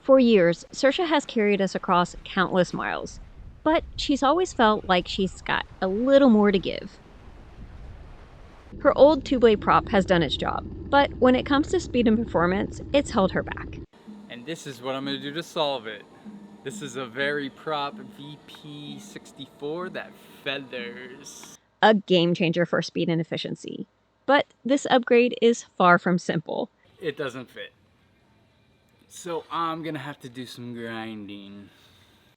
For years, Saoirse has carried us across countless miles, but she's always felt like she's got a little more to give. Her old two-blade prop has done its job, but when it comes to speed and performance, it's held her back. And this is what I'm going to do to solve it. This is a very prop VP64 that feathers. A game changer for speed and efficiency. But this upgrade is far from simple. It doesn't fit. So I'm going to have to do some grinding.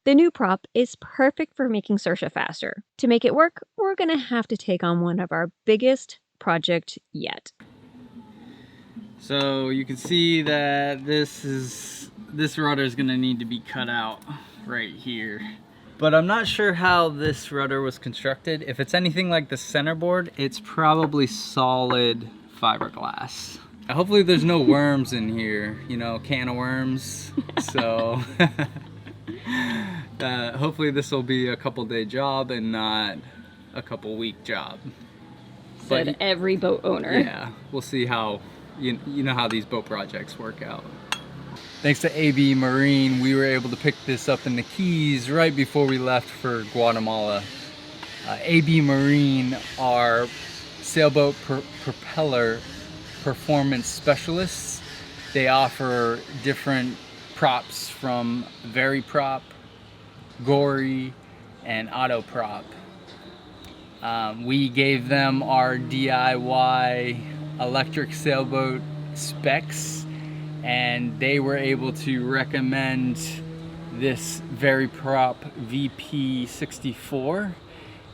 The new prop is perfect for making Saoirse faster. To make it work, we're going to have to take on one of our biggest projects yet. So you can see that this rudder is going to need to be cut out right here. But I'm not sure how this rudder was constructed. If it's anything like the centerboard, it's probably solid fiberglass. Hopefully there's no worms in here, you know, can of worms. So hopefully this will be a couple-day job and not a couple-week job. Said every boat owner. Yeah, we'll see how, you know how these boat projects work out. Thanks to AB Marine, we were able to pick this up in the Keys right before we left for Guatemala. AB Marine are sailboat propeller performance specialists. They offer different props from Very Prop, Gory, and Auto Prop. We gave them our DIY electric sailboat specs, and they were able to recommend this Very Prop VP64,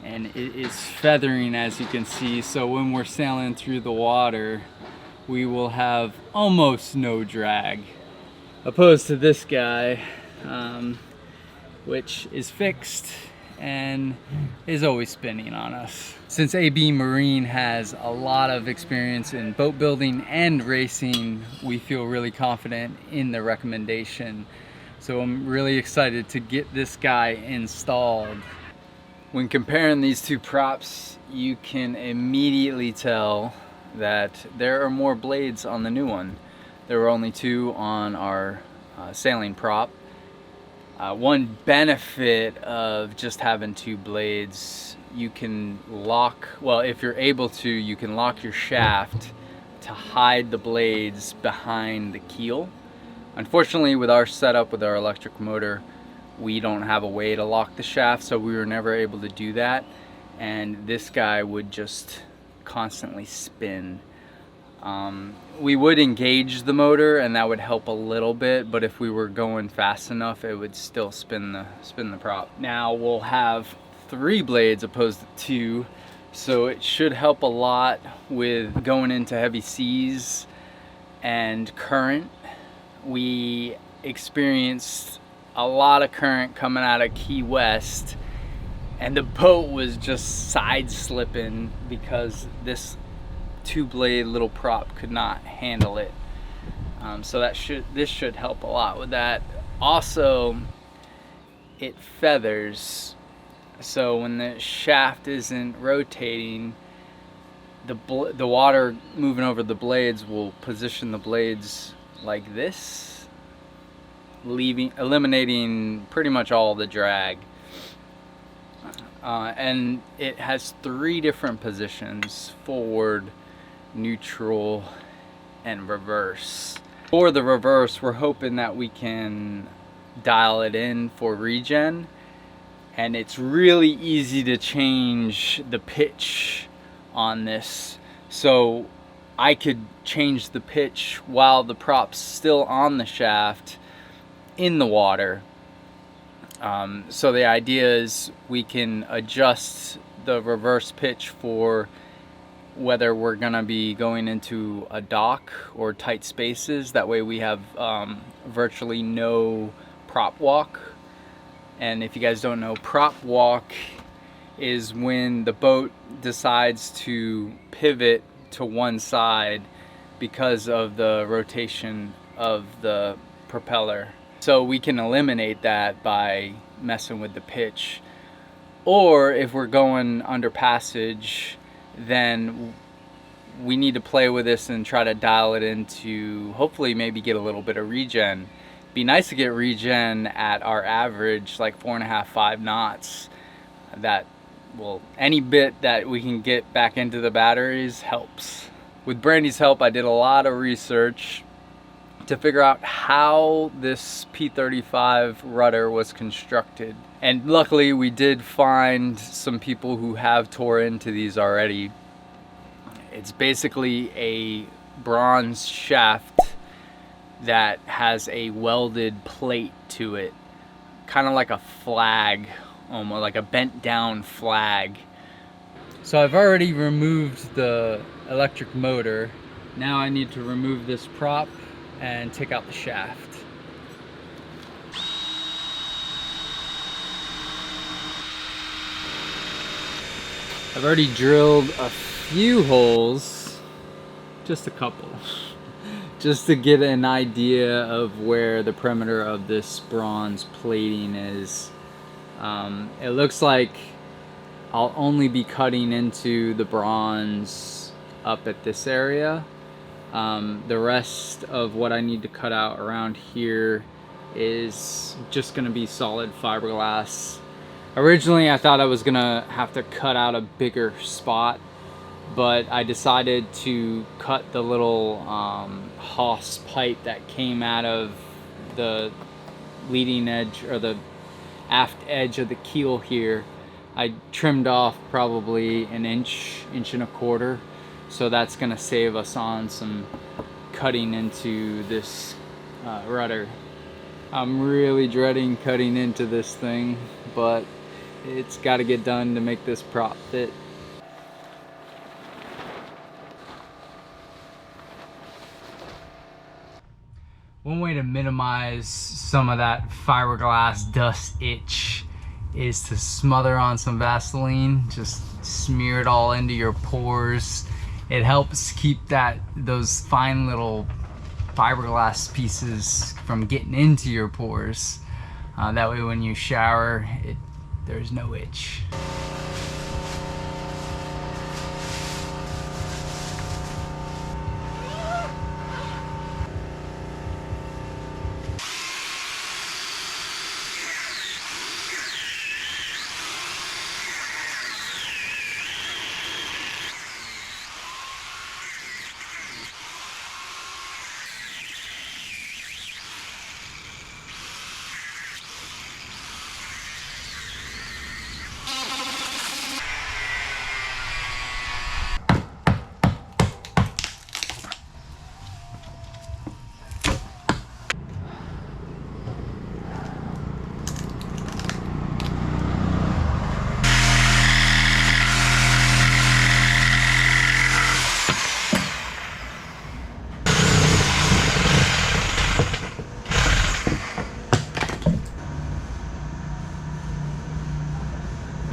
and it is feathering, as you can see. So when we're sailing through the water, we will have almost no drag, opposed to this guy, which is fixed and is always spinning on us. Since AB Marine has a lot of experience in boat building and racing, we feel really confident in the recommendation. So I'm really excited to get this guy installed. When comparing these two props, you can immediately tell that there are more blades on the new one. There were only two on our sailing prop. One benefit of just having two blades, you can lock, well, if you're able to, you can lock your shaft to hide the blades behind the keel. Unfortunately, with our setup, with our electric motor, we don't have a way to lock the shaft, so we were never able to do that. And this guy would just constantly spin. We would engage the motor and that would help a little bit, but if we were going fast enough, it would still spin the prop. Now we'll have 3 blades opposed to 2, so it should help a lot with going into heavy seas and current. We experienced a lot of current coming out of Key West, and the boat was just side slipping because this 2-blade little prop could not handle it. So this should help a lot with that. Also, it feathers, so when the shaft isn't rotating, the water moving over the blades will position the blades like this, eliminating pretty much all the drag. And it has 3 different positions: forward, neutral, and reverse. For the reverse, we're hoping that we can dial it in for regen, and it's really easy to change the pitch on this. So I could change the pitch while the prop's still on the shaft in the water. So the idea is we can adjust the reverse pitch for whether we're gonna be going into a dock or tight spaces. That way we have virtually no prop walk. And if you guys don't know, prop walk is when the boat decides to pivot to one side because of the rotation of the propeller. So we can eliminate that by messing with the pitch. Or if we're going under passage, then we need to play with this and try to dial it into, hopefully maybe get a little bit of regen. Be nice to get regen at our average, like 4.5, 5 knots. That will, any bit that we can get back into the batteries helps. With Brandy's help, I did a lot of research to figure out how this P35 rudder was constructed. And luckily we did find some people who have tore into these already. It's basically a bronze shaft that has a welded plate to it, kind of like a flag, almost like a bent down flag. So I've already removed the electric motor. Now I need to remove this prop and take out the shaft. I've already drilled a few holes, just a couple, just to get an idea of where the perimeter of this bronze plating is. It looks like I'll only be cutting into the bronze up at this area. The rest of what I need to cut out around here is just gonna be solid fiberglass. Originally I thought I was gonna have to cut out a bigger spot, but I decided to cut the little hose pipe that came out of the leading edge, or the aft edge of the keel here. I trimmed off probably an inch and a quarter. So that's gonna save us on some cutting into this rudder. I'm really dreading cutting into this thing, but it's gotta get done to make this prop fit. One way to minimize some of that fiberglass dust itch is to smother on some Vaseline. Just smear it all into your pores. It helps keep those fine little fiberglass pieces from getting into your pores. That way when you shower, there's no itch.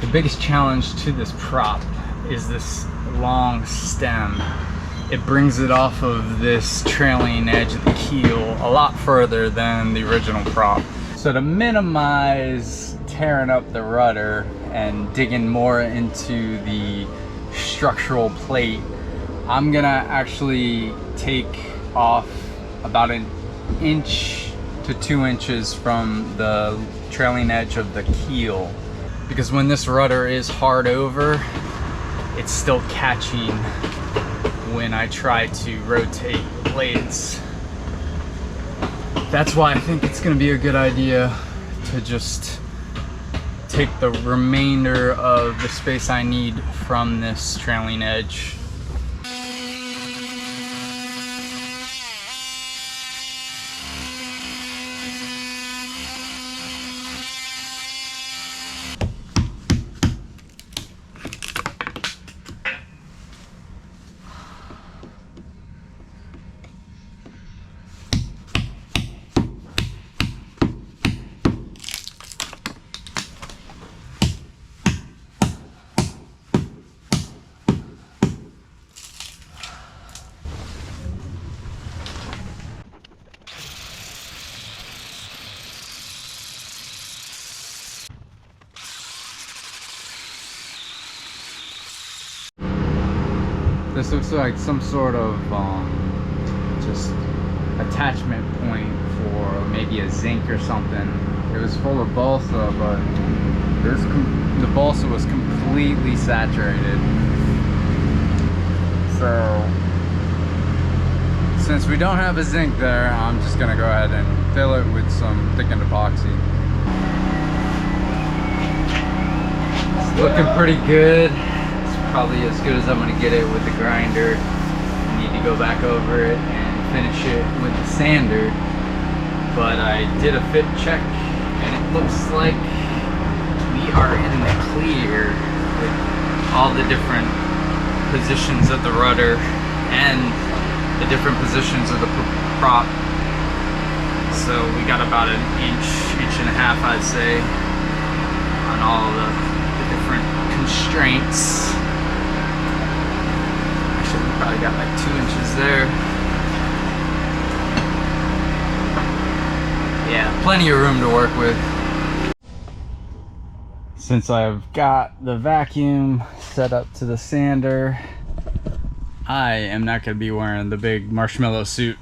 The biggest challenge to this prop is this long stem. It brings it off of this trailing edge of the keel a lot further than the original prop. So to minimize tearing up the rudder and digging more into the structural plate, I'm gonna actually take off about 1 to 2 inches from the trailing edge of the keel. Because when this rudder is hard over, it's still catching when I try to rotate blades. That's why I think it's gonna be a good idea to just take the remainder of the space I need from this trailing edge. This looks like some sort of just attachment point for maybe maybe a zinc or something. It was full of balsa, but the balsa was completely saturated. So since we don't have a zinc there, I'm just gonna go ahead and fill it with some thickened epoxy. It's looking pretty good. It's probably as good as I'm gonna get it with the grinder. I need to go back over it and finish it with the sander. But I did a fit check and it looks like we are in the clear with all the different positions of the rudder and the different positions of the prop. So we got about an inch and a half, I'd say, on all the different constraints. Actually, we probably got like 2 inches there. Yeah, plenty of room to work with. Since I've got the vacuum set up to the sander, I am not going to be wearing the big marshmallow suit.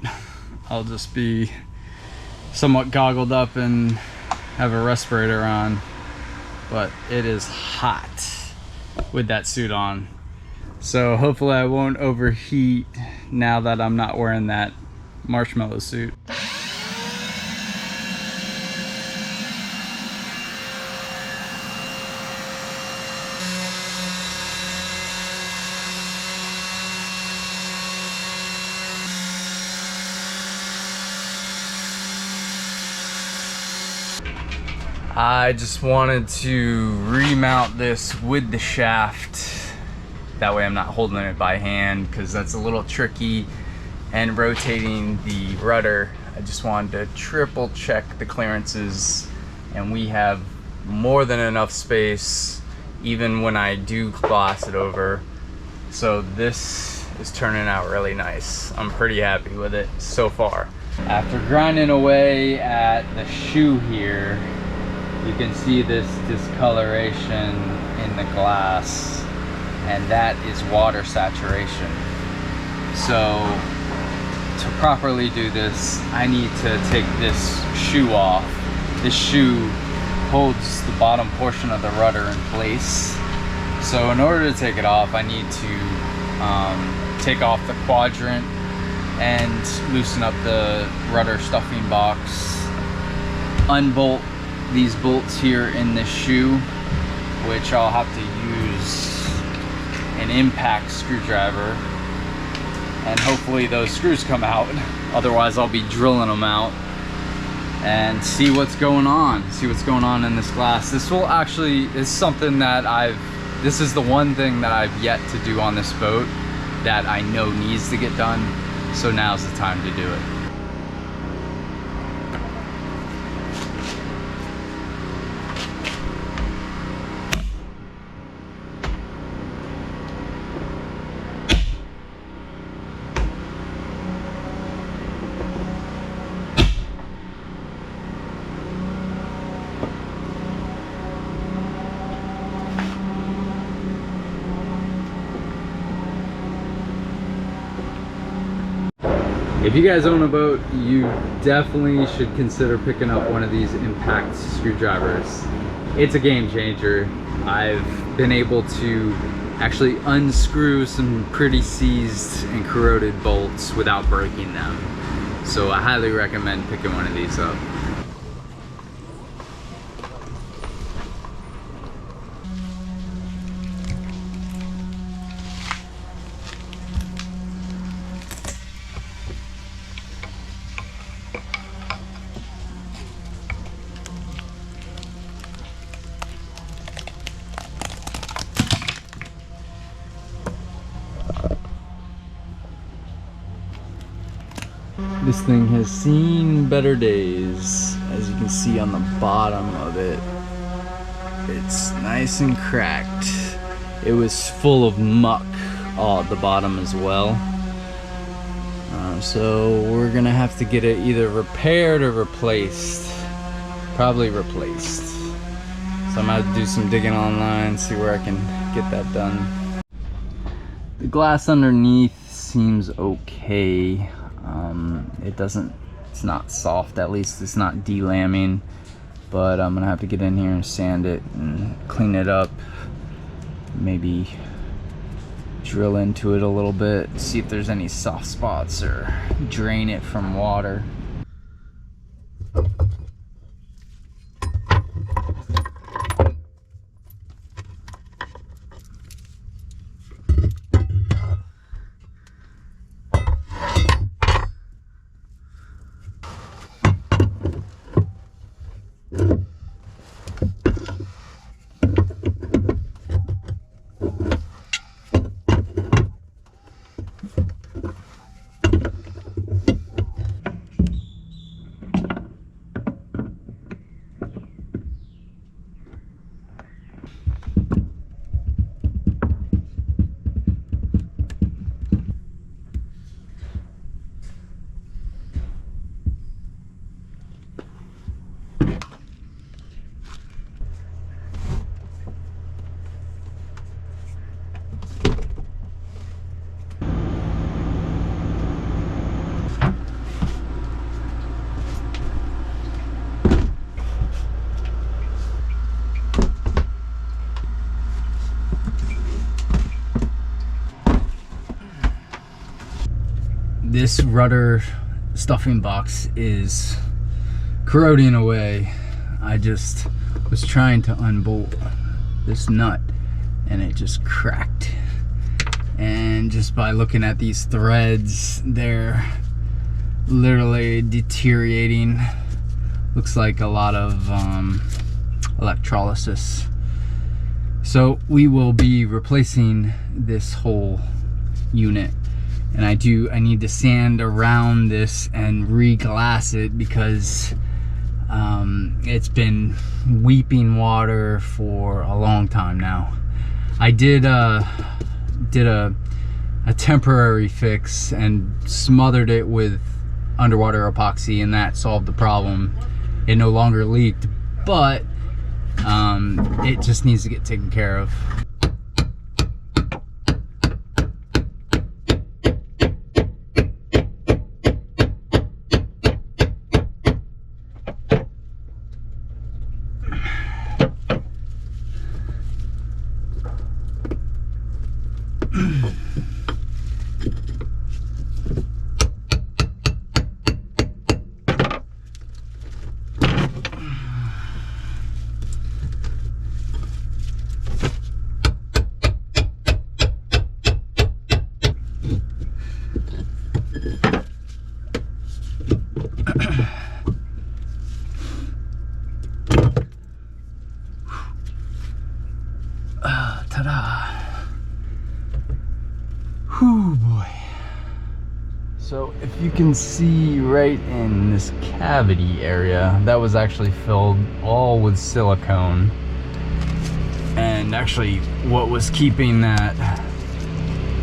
I'll just be somewhat goggled up and have a respirator on. But it is hot with that suit on. So hopefully I won't overheat now that I'm not wearing that marshmallow suit. I just wanted to remount this with the shaft. That way I'm not holding it by hand because that's a little tricky. And rotating the rudder, I just wanted to triple check the clearances, and we have more than enough space even when I do gloss it over. So this is turning out really nice. I'm pretty happy with it so far. After grinding away at the shoe here, you can see this discoloration in the glass, and that is water saturation. So to properly do this, I need to take this shoe off. This shoe holds the bottom portion of the rudder in place. So in order to take it off, I need to take off the quadrant and loosen up the rudder stuffing box, unbolt these bolts here in this shoe, which I'll have to use an impact screwdriver, and hopefully those screws come out. Otherwise I'll be drilling them out and see what's going on in this glass. This will actually is something that this is the one thing that I've yet to do on this boat that I know needs to get done, so now's the time to do it. If you guys own a boat, you definitely should consider picking up one of these impact screwdrivers. It's a game changer. I've been able to actually unscrew some pretty seized and corroded bolts without breaking them. So I highly recommend picking one of these up. This thing has seen better days. As you can see on the bottom of it, it's nice and cracked. It was full of muck all at the bottom as well. So we're gonna have to get it either repaired or replaced. Probably replaced. So I'm gonna have to do some digging online, see where I can get that done. The glass underneath seems okay. It doesn't It's not soft, at least it's not delamming. But I'm gonna have to get in here and sand it and clean it up. Maybe drill into it a little bit, see if there's any soft spots, or drain it from water. This rudder stuffing box is corroding away. I just was trying to unbolt this nut and it just cracked. And just by looking at these threads, they're literally deteriorating. Looks like a lot of electrolysis. So we will be replacing this whole unit. And I need to sand around this and re-glass it because it's been weeping water for a long time now. I did a temporary fix and smothered it with underwater epoxy, and that solved the problem. It no longer leaked, but it just needs to get taken care of. Ta-da! Whew, boy. So if you can see right in this cavity area, that was actually filled all with silicone. And actually what was keeping that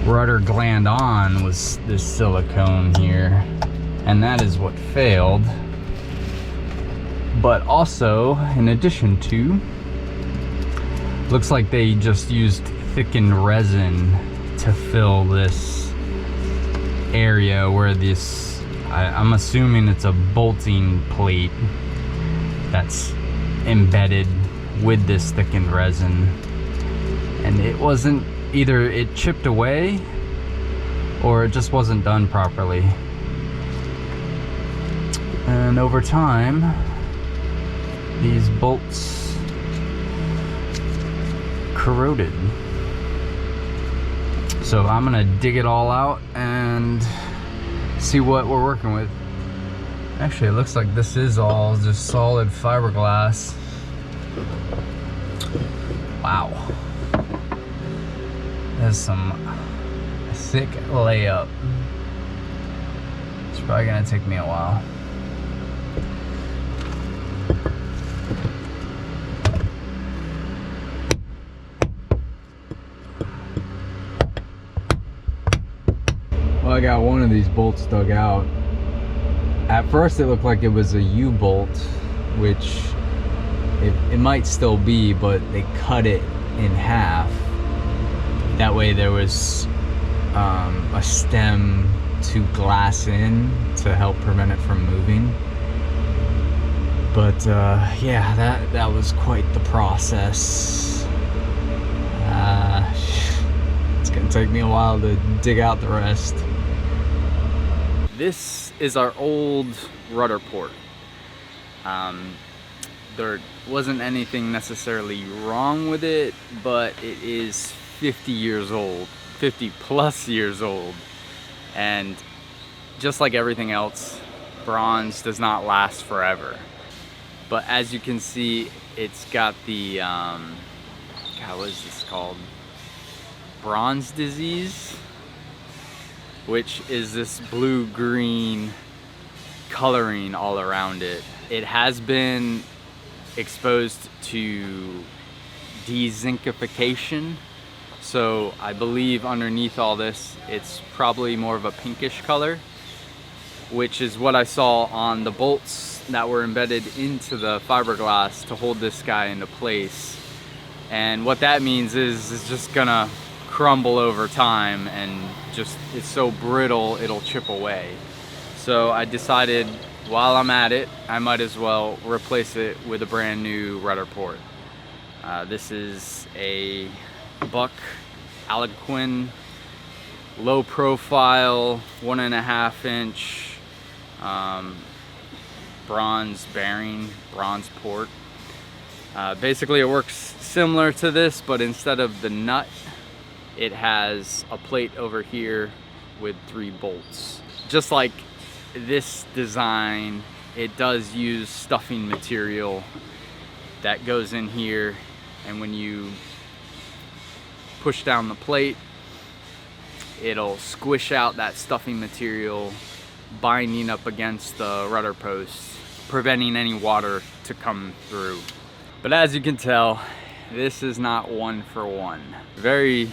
rudder gland on was this silicone here. And that is what failed. But also, in addition to, looks like they just used thickened resin to fill this area where this, I'm assuming it's a bolting plate that's embedded with this thickened resin. And it wasn't, either it chipped away or it just wasn't done properly. And over time, these bolts corroded. So I'm gonna dig it all out and see what we're working with. Actually, it looks like this is all just solid fiberglass. Wow. That's some thick layup. It's probably gonna take me a while. Well, I got one of these bolts dug out. At first it looked like it was a U-bolt, which it might still be, but they cut it in half. That way there was a stem to glass in to help prevent it from moving. But yeah, that was quite the process. It's gonna take me a while to dig out the rest. This is our old rudder port. There wasn't anything necessarily wrong with it, but it is 50 years old, 50 plus years old. And just like everything else, bronze does not last forever. But as you can see, it's got the, God, what is this called? Bronze disease, which is this blue-green coloring all around it. It has been exposed to dezincification, so I believe underneath all this it's probably more of a pinkish color, which is what I saw on the bolts that were embedded into the fiberglass to hold this guy into place. And what that means is it's just gonna crumble over time, and just, it's so brittle it'll chip away. So I decided, while I'm at it, I might as well replace it with a brand new rudder port. This is a Buck Aliquin low profile 1.5 inch bronze bearing, bronze port. Basically it works similar to this, but instead of the nut, it has a plate over here with 3 bolts. Just like this design, it does use stuffing material that goes in here, and when you push down the plate, it'll squish out that stuffing material, binding up against the rudder post, preventing any water to come through. But as you can tell, this is not one for one. Very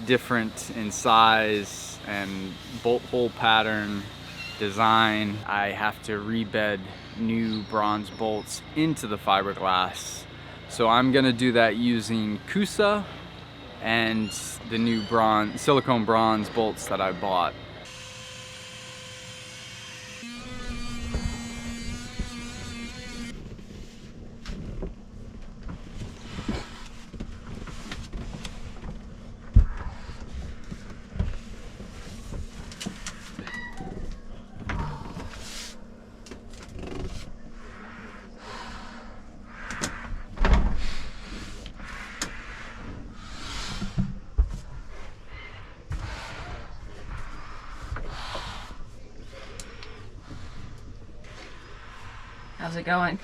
different in size and bolt hole pattern, design. I have to rebed new bronze bolts into the fiberglass. So I'm gonna do that using Xoxo and the new silicone bronze bolts that I bought. How's it going?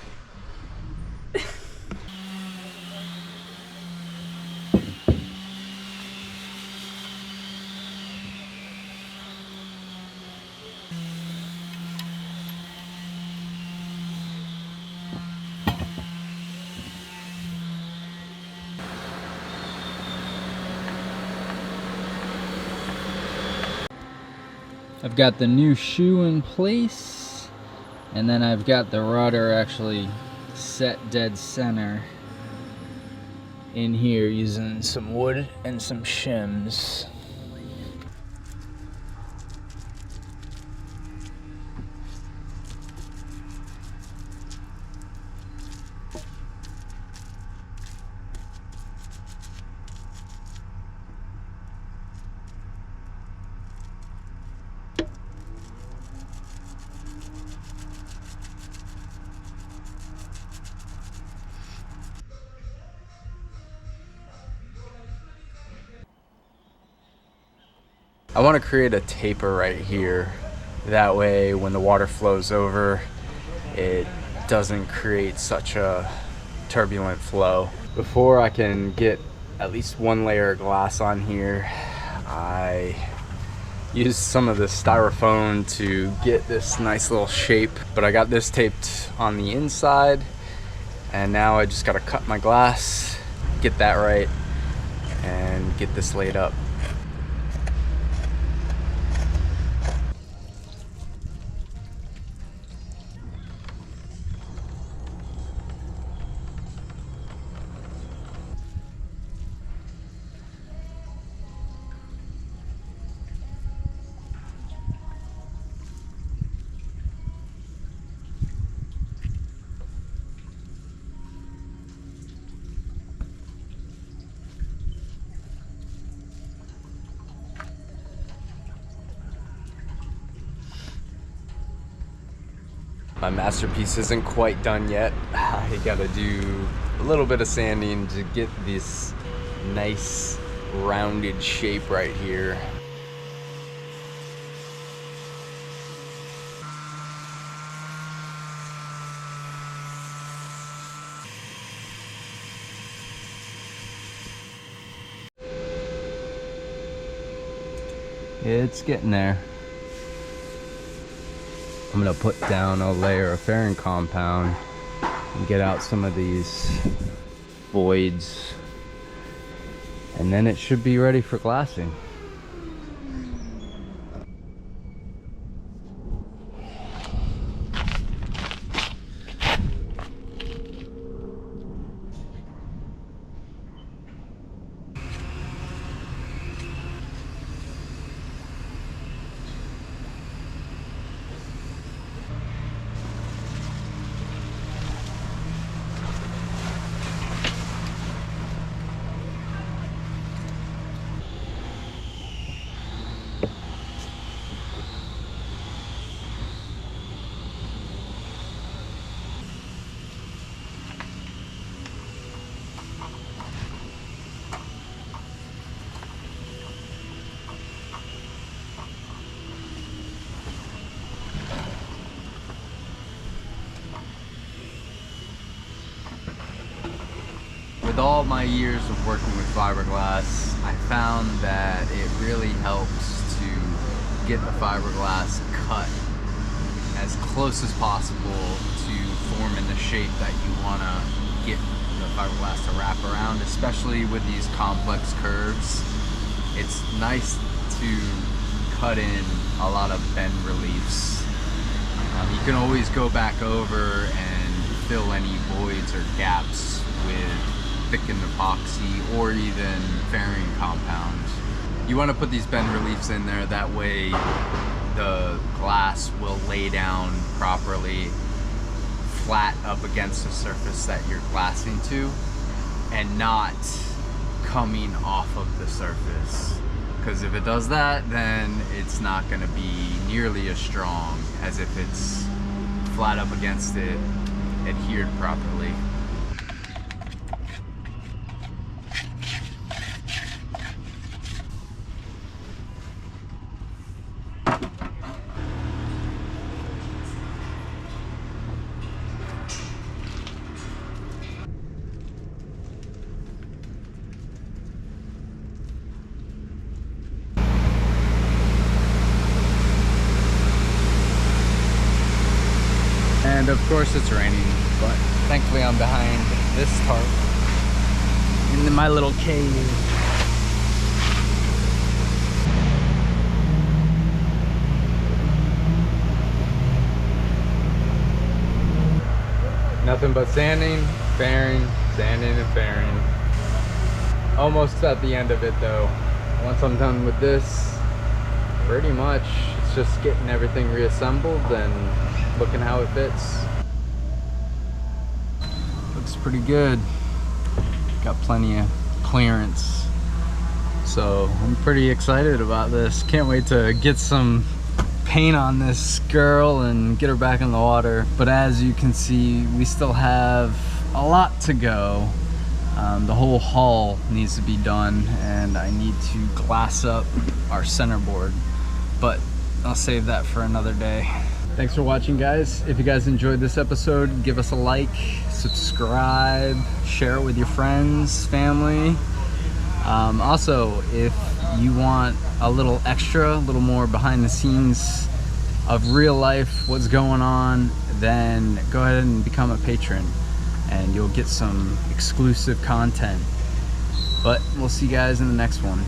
I've got the new shoe in place, and then I've got the rudder actually set dead center in here using some wood and some shims. I want to create a taper right here. That way when the water flows over, it doesn't create such a turbulent flow. Before I can get at least one layer of glass on here, I used some of the styrofoam to get this nice little shape, but I got this taped on the inside, and now I just got to cut my glass, get that right, and get this laid up. My masterpiece isn't quite done yet. I gotta do a little bit of sanding to get this nice rounded shape right here. It's getting there. I'm gonna put down a layer of fairing compound and get out some of these voids, and then it should be ready for glassing. With all my years of working with fiberglass, I found that it really helps to get the fiberglass cut as close as possible to forming the shape that you want to get the fiberglass to wrap around, especially with these complex curves. It's nice to cut in a lot of bend reliefs. You can always go back over and fill any voids or gaps with thickened epoxy or even fairing compound. You want to put these bend reliefs in there, that way the glass will lay down properly flat up against the surface that you're glassing to and not coming off of the surface, because if it does that, then it's not going to be nearly as strong as if it's flat up against it, adhered properly. And of course it's raining, but thankfully I'm behind this tarp in my little cave. Nothing but sanding, fairing, sanding and fairing. Almost at the end of it though. Once I'm done with this, pretty much it's just getting everything reassembled and looking how it fits. Looks pretty good. Got plenty of clearance. So I'm pretty excited about this. Can't wait to get some paint on this girl and get her back in the water. But as you can see, we still have a lot to go. The whole hull needs to be done, and I need to glass up our centerboard. But I'll save that for another day. Thanks for watching, guys. If you guys enjoyed this episode, give us a like, subscribe, share it with your friends, family. Also, if you want a little extra, a little more behind the scenes of real life, what's going on, then go ahead and become a patron and you'll get some exclusive content. But we'll see you guys in the next one.